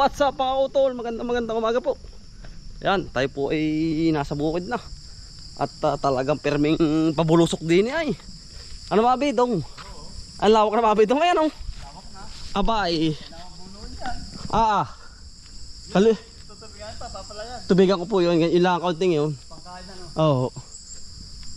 What's up mga utol? Magandang umaga po. Yan, tayo po ay nasa bukid na. At talagang perming pabulusok din ay. Ano mga bidong? Ang lawak na mga bidong ngayon oh. Lawak na. Aba ay. Kali. Tubigan ko po yun. Ilang counting yun. Pangkain na no? Oo.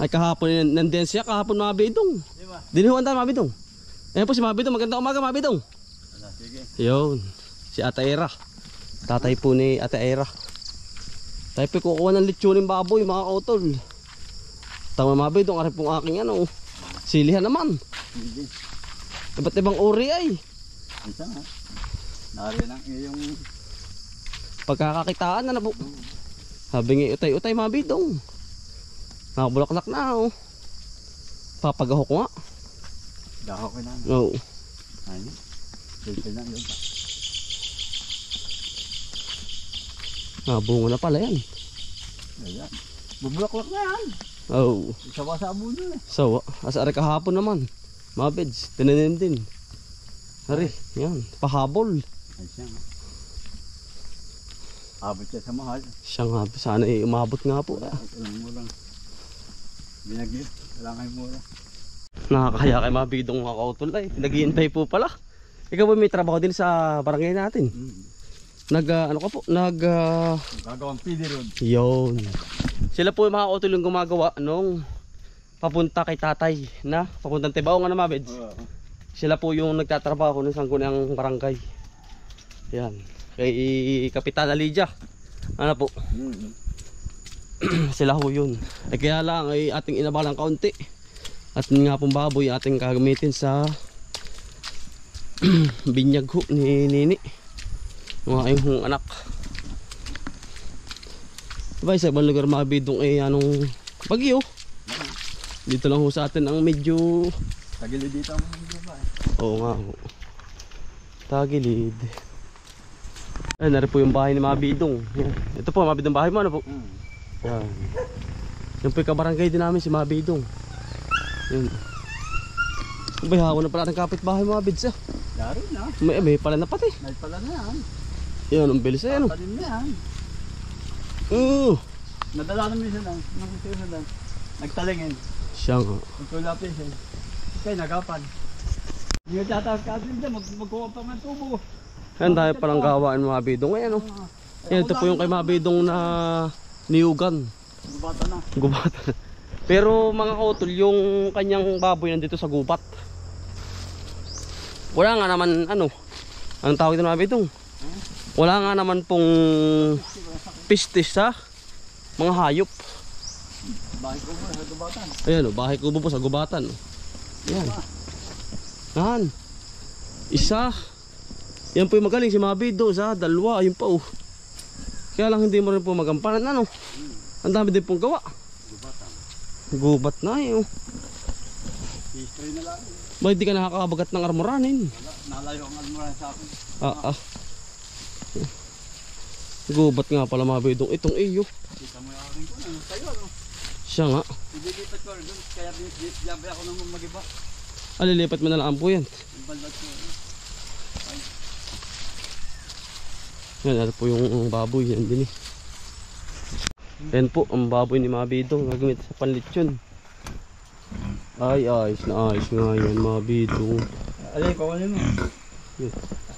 Ay kahapon nandiyan siya kahapon mga bidong. Diba? Dinihuan tayo mga bidong. Ayan po si mga bidong. Magandang umaga mga bidong. Sige. Yun. Si Ate Era. Tatay po ni Ate Era. Tayo po kukuha ng litsuning baboy mga kautol. Tama mga bidong. Ari pong aking ano. Silihan naman. Hindi. Iba't ibang uri ay. Isa nga. Nariyan ang iyong Pagkakakitaan na po. Sabi nga utay-utay mga bidong. Nakabulaklak na oh. Papagaho ko nga. dahok ko na. Oo. Ayun. Silpil na yun. Bunga na pala yan. Ayan. Bubulaklak na yan. Oo. Isa pa sa abo doon eh. So, asari kahapon naman. Mga beds, tinanim din. Hari, yan. Pahabol. Ay siya nga. Abot siya sa mahal. Siya nga, sana umabot nga po. Alam mo lang. Binagyo. Wala kayo mura. Nakakaya kay mga bidong mga kautol ay. Naghihintay po pala. Ikaw ba may trabaho din sa barangay natin? Ano ka po? Gagawang PD road. Yun. Sila po yung mga kautol yung gumagawa nung papunta kay tatay na papuntang Tibao nga na mga beds. Sila po yung nagtatrabaho ng sanggunang barangay. Yan. Kay Kapitana Lydia. Ano po? Sila ho yun. Ay kaya lang ay ating inabalang kaunti. At nga pong baboy ating gagamitin sa binyag ho ni Nini. Mga ayong anak. Diba sa ibang lugar mga bidong ay anong bagyo. Dito lang ho sa atin ang medyo Tagilid dito ang mga ba eh. oo nga ho. Tagilid. Ay nari po yung bahay ni mga bidong. Yan. Ito po mga bidong bahay mo ano po. Yan. Yung po yung kabarangay din namin si mga bidong. Yan. Bay hako na pala ng kapitbahay mga bids ah. Dari na. May pala na pati. May pala na yan. Yan ang bilis ay ano. Papalim na yan. Nadala namin siya lang. Nakita na lang. Nagtalingin. Siya nga. Magkulapis eh. Okay, nagapan. Hindi ka tataas ka din dyan. Magkuha pa ng tubo. Yan tayo palang gawaan mga bidong. Ayan o. Yan ito po yung kay mga bidong na niyugan. Gubata na. Gubat. Pero mga kautol yung kanyang baboy nandito sa gubat. Wala nga naman ano. Anong tawag ito mga bidong? Wala nga naman pong pistis sa mga hayop. Bahay ko mo sa gubatan. Ayan o, bahay kubo po sa gubatan. Ayan. Yan. Isa. Yan po yung magaling si Mabido sa dalawa. Ayun pa oh. Kaya lang hindi mo rin po magampanan ano. Ang dami din pong gawa. Gubatan. Gubat na eh oh. History na lang. Bakit di ka nakakabagat ng armoranin? Nalayo ang almoran sa akin. Gubat nga pala Mabidong itong iyo. Kita mo yung aking ko. Ano tayo ano? Siya nga. Ililipat ko doon. Kaya diyabe ako nang magiba. Alilipat mo na lang po yan. Yung balbat ko. Yan, ano po yung baboy yan din eh. Yan po ang baboy ni Mabidong gagamit sa panlitsyon. Ay ayos na ayos nga yan Mabidong. Alay ko ano mo?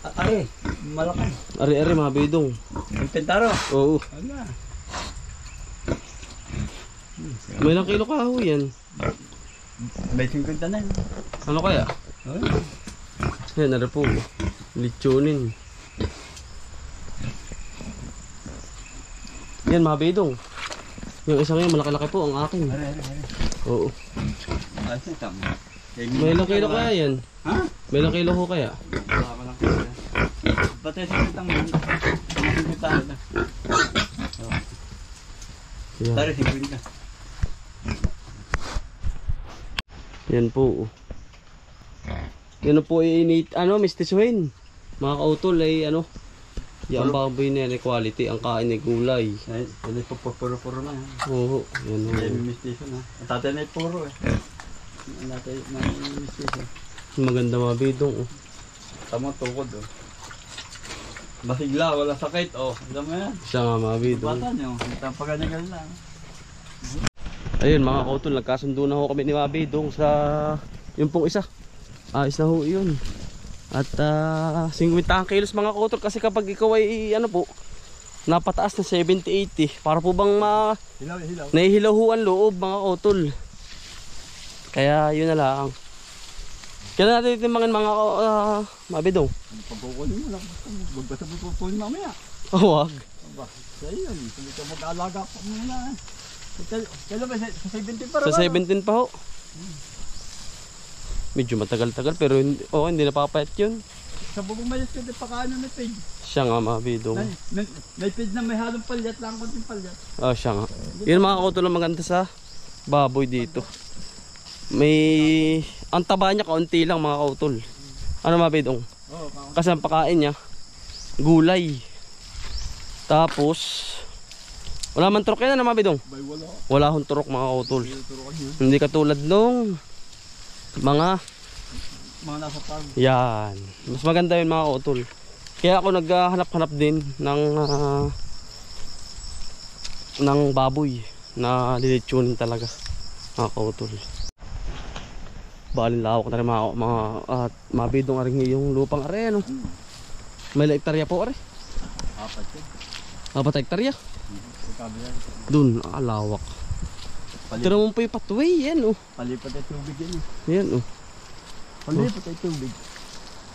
Ari, malaki. Ari-ari Mabidong. Yung pentaro. Oo. Ala. May ilang kilo ka ho yan. May 50 na yun. Ano kaya? Yan, ano po. Litsunin. Yan Mabidong. Yung isang yan malaki-laki po ang akin. Ari. Oo. Ayos na tama. May ilang kilo kaya yan? Ha? May ilang kilo ho kaya? Wala ko lang kaya. Batay sa kitang mo. Yan. Dari 50. Yan po. Yan po ay mistisuhin. Mga kautol ay ano. Yung baboy na yan ay quality. Ang kain ay gulay. Ay, hindi po puro-puro na. Oo. Yan May o. mistation ha. Ang tatay na puro eh. Ang tatay na mistation. Maganda Mabidong. Tama tukod oh. Masigla, wala sakit. Oh, alam mo yan. Siya nga mga bidong. Bata nyo, tampaganagal lang. Ayun mga kautol, nagkasundo na ho kami ni Mabi doon sa yung pong isa. Ayos na ho yun. At 50 kilos mga kautol, kasi kapag ikaw ay ano po, napataas na 70-80, para po bang Hilaw. nahihilaw ho ang loob mga kautol. Kaya yun na lang. Kaya natin timbangin mga Mabi doon. Pagkukunin mo lang. Magbasa mo kukunin mamaya. Huwag. Aba, sa'yo yun. Hindi ka mag-aalaga pa muna. Kailan ba? Sa 17 pa rin? Sa 17 pa ho. Medyo matagal-tagal pero hindi napapayat yun. Sa bubong mayas ka din pakaano may pig. Siya nga Mabi doon. May pig na may halong palyat lang, konting palyat. Siya nga. Yun mga kautol ang maganda sa baboy dito. Ang taba niya kaunti lang mga kautol. Ano Mabi doon? Oo, Kasi ang pakain niya gulay. Tapos wala man turok yan na Mabi doon. bay wala. Wala hong turok mga kautol. Turukan yun. Hindi katulad nung mga Mga nasa farm. yan. Mas maganda yun mga kautol. Kaya ako naghahanap-hanap din ng baboy na lilitsunin talaga mga kautol. Balin lawak na rin mga mabidong aring yung lupang are ano. May hektarya po are. Apat yun. 4 hektarya. Pagkabi yan. Dun, lawak. Tira mo pa yung pathway, yan oh. Palipat ay tubig yun. Yan oh. Palipat ay tubig.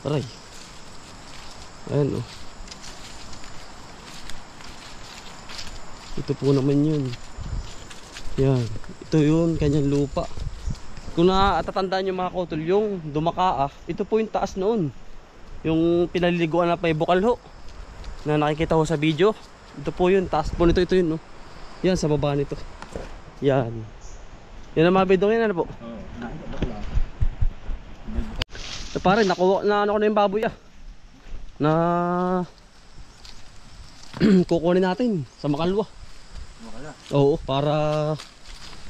Aray. Ayan oh. Ito po naman yun. Yan. Ito yun, kanyang lupa. Kung natatandaan nyo mga kautol, yung Dumakaa, ito po yung taas noon. Yung pinaliliguan na may bukal ho. Na nakikita ko sa video. Ito po yun, taas po nito, ito yun no. Yan, sa baba nito. Yan. Yan ang mga bidong yan, ano po? Oo, nakikita. Pare, nakuha na ano ko na yung baboy na kukunin natin sa Makalwa. Makala. Oo, para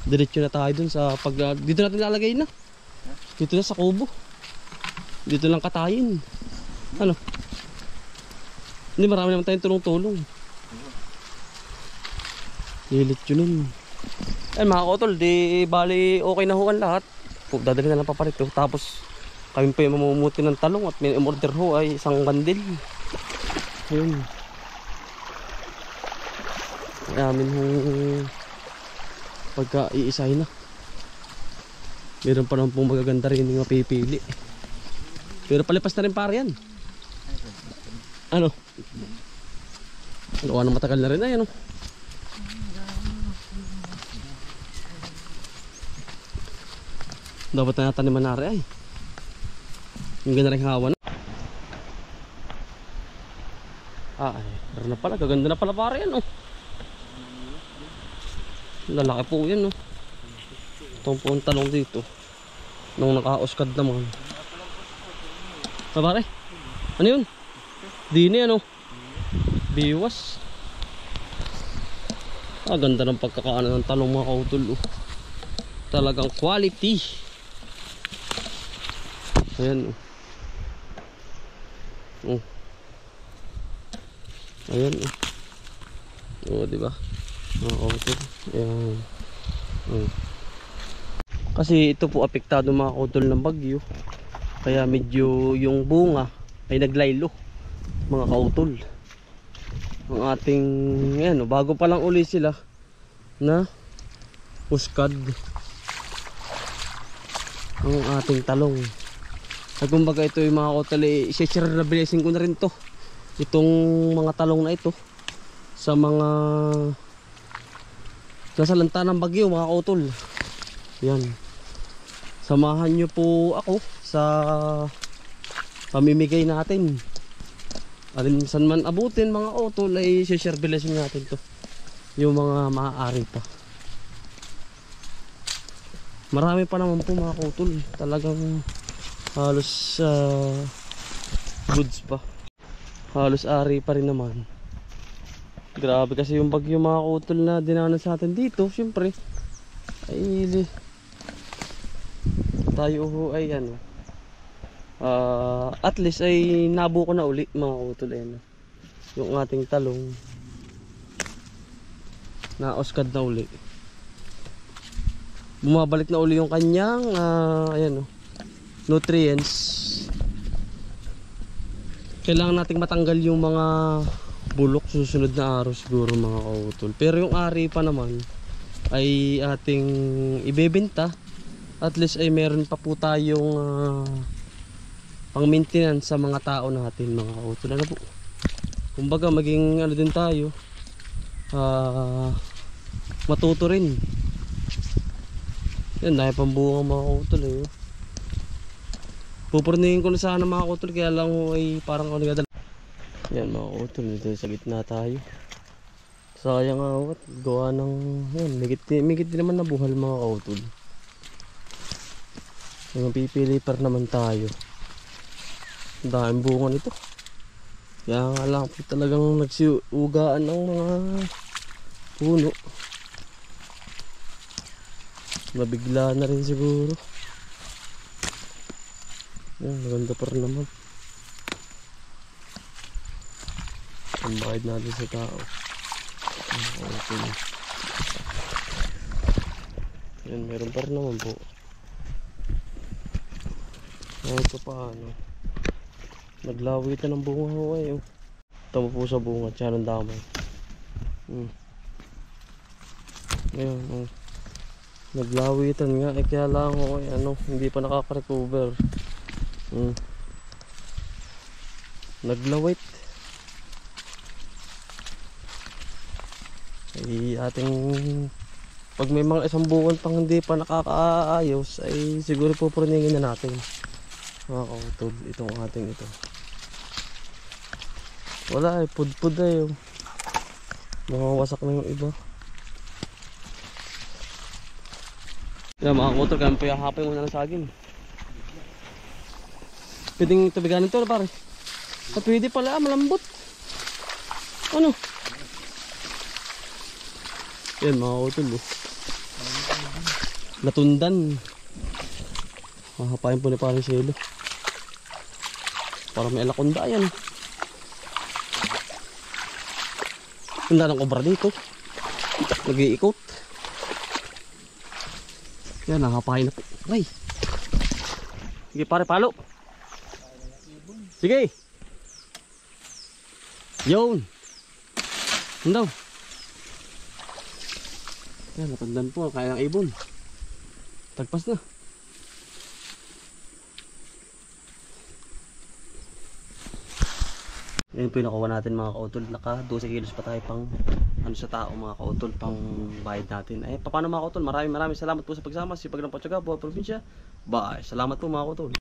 diretso na tayo dun sa dito natin lalagay na. Dito na sa kubo. Dito lang katayin. Ano? Hindi, marami naman tayong tulong-tulong. Lilit yun. Ay mga kautol, di bali okay na ho ang lahat. Dadali na lang paparito. Tapos kami pa yung mamumuti ng talong at may umorder ho ay isang bandil. Ayun. Amin ho pagka iisay na. Meron pa naman pong magaganda rin yung mapipili. Pero palipas na rin pare yan. Ano? Gawa na matagal na rin ay ano. Dapat na taniman na rin ay. Yung ganda rin hawa na. Ay, meron na pala. Gaganda na pala pare yan oh. Lalaki po yan oh. Itong po ang talong dito. Nung naka-uskad naman. Pare? Ano yun? Dini ano? Biwas. Ganda ng pagkakaano ng talong mga kautol oh. Talagang quality. Ayan oh. Ayan oh. Diba? Okay. Ayan. Kasi ito po apektado mga kautol ng bagyo. Kaya medyo yung bunga ay naglaylo mga kautol. Ang ating ayan, bago pa lang uli sila na uskad ang ating talong. At kumbaga ito yung mga kautol, i-share na blessing ko na rin to. Itong mga talong na ito sa mga nasalanta ng bagyo mga kautol. Yan. Samahan nyo po ako sa pamimigay natin. Alin saan man abutin mga kautol ay share blessing natin to. Yung mga maaari pa. Marami pa naman po mga kautol. Talagang halos goods pa. Halos ari pa rin naman. Grabe kasi yung bagyo mga kautol na dinanas sa atin dito. Siyempre ay tayo ho ay ano at least ay nabuko na uli mga kautol. yung ating talong na oskad na uli. Bumabalik na uli yung kanyang ayan, nutrients. Kailangan nating matanggal yung mga bulok susunod na araw siguro mga kautol. Pero yung ari pa naman ay ating ibebenta. At least ay meron pa po tayong pang maintenance sa mga tao natin mga kautol. Ano po? Kumbaga maging ano din tayo, matuto rin. Yan, dahil pambunga mga kautol eh. Pupurnihin ko na sana mga kautol, kaya lang ay parang ako nagadala. Yan mga kautol, dito sa gitna tayo. Sayang awat, gawa ng yan, migit din naman nabuhal mga kautol. Yung pipili pa naman tayo. Dahil bunga nito. Kaya nga lang po talagang nagsiugaan ng mga puno. Nabigla na rin siguro. Yan, maganda pa rin naman. Ang bayad natin sa tao. Okay. Yan, meron pa rin naman po. Ito paano? Naglawitan ng bunga ko eh. Tama po sa bunga, tsaka ng damay. Ayan, naglawitan nga eh, kaya lang ako eh, hindi pa nakaka-recover. Naglawit. Ay ating pag may mga isang buwan pang hindi pa nakakaayos ay siguro pupurningin na natin. Mga kautol, itong ating ito. Wala eh, pudpud eh. Mga wasak na yung iba. Yan mga kautol, kaya payahapin mo na ng saging. Pwedeng tubiganin ito na pare. Pwede pala, malambot. Ano? Yan mga kautol eh. Latundan. Mahapain po ni pare Cielo. Para may alakonda yan. Ang ng obra dito. Nag-iikot. Yan, nakapahin na po. Ay. Sige pare, palo. Sige. Yun. Ano daw? Yan, natandan po. Kaya ng ibon. Tagpas na. Yan po yung nakuha natin mga kautol. Naka 12 kilos pa tayo pang sa tao mga kautol, pang bayad natin. Paano mga kautol, maraming salamat po sa pagsama. Sipag ng Patsaga, Buhay Probinsya. Bye. Salamat po mga kautol.